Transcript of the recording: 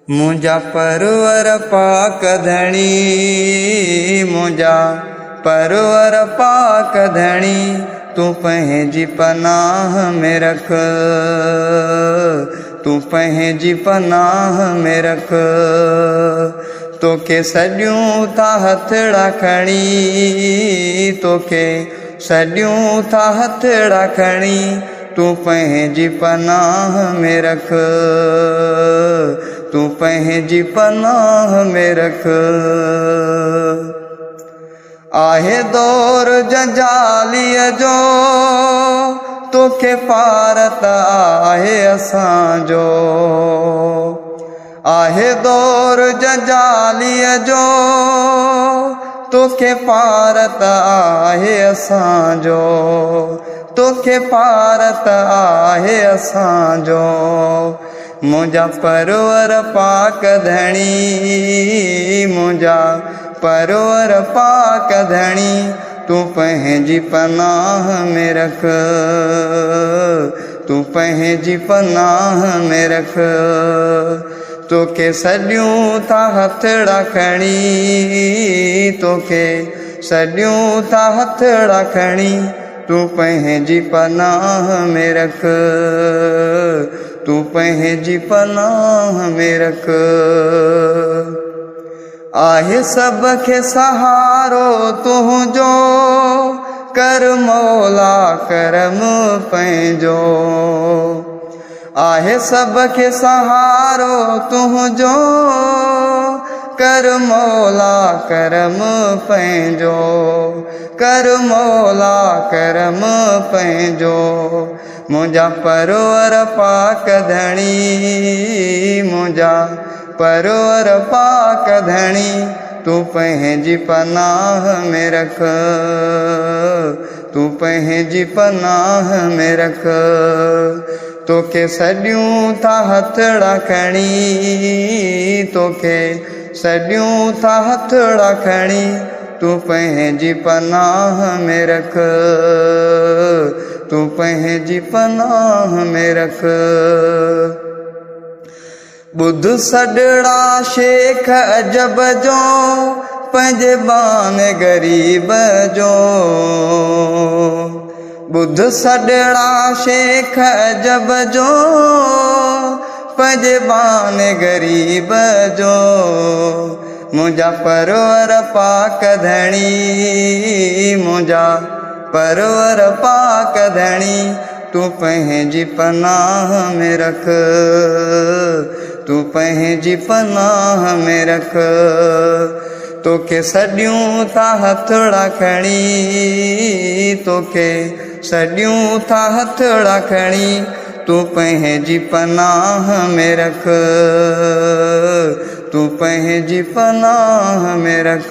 मुंहिंजा परवर पाक धणी, मुंहिंजा परवर पाक धणी, तूं पंहिंजी पनाह में रख, तूं पंहिंजी पनाह में रख। तोखे सॼियूं था हथड़ा खणी, तोखे सॼियूं था हथड़ा खणी, तूं पंहिंजी पनाह में रख, तूं पंहिंजी पनाह में रख। आहे दौर जंजालीअ जो, तोखे पार त आहे असांजो। आहे दौर जंजालीअ जो, तोखे पार त आहे असांजो, तोखे पार त आहे असांजो। मुंहिंजा परवर पाक धणी, मुंहिंजा परवर पाक धणी, तूं पंहिंजी पनाह में रख, तूं पंहिंजी पनाह में रख। तोखे सॼियूं था हथड़ा खणी, तोखे सॼियूं था हथड़ा खणी, तूं पंहिंजी पनाह में रख, तूं पंहिंजी पनाह में रख। आहे सब खे सहारो तुंहिंजो, कर मौला करम पंहिंजो। आहे सब खे सहारो तुंहिंजो, कर मौला करम पंहिंजो, कर मौला करम पंहिंजो। मुंहिंजा परवर पाक धणी, मुंहिंजा परवर पाक धणी, तूं पंहिंजी पनाह में रख, तूं पंहिंजी पनाह में रख। तोखे सॼियूं था हथड़ा खणी, तोखे सॼियूं था हथड़ा खणी, तूं पंहिंजी पनाह में रख, तूं पंहिंजी पनाह में रख। ॿुध सॾड़ा शेख अजब जो, पंहिंजे बान ग़रीब जो। ॿुध सॾड़ा शेख अजब जो, पंहिंजे बान ग़रीब जो। मुंहिंजा परवर पाक धणी, मुंहिंजा परवर पाक धणी, तूं पंहिंजी पनाह में रख, तूं पंहिंजी पनाह में रख। तोखे सॼियूं था हथड़ा खणी, तोखे सॼियूं था हथड़ा खणी, तूं पंहिंजी पनाह में रख, तूं पंहिंजी पनाह में रख।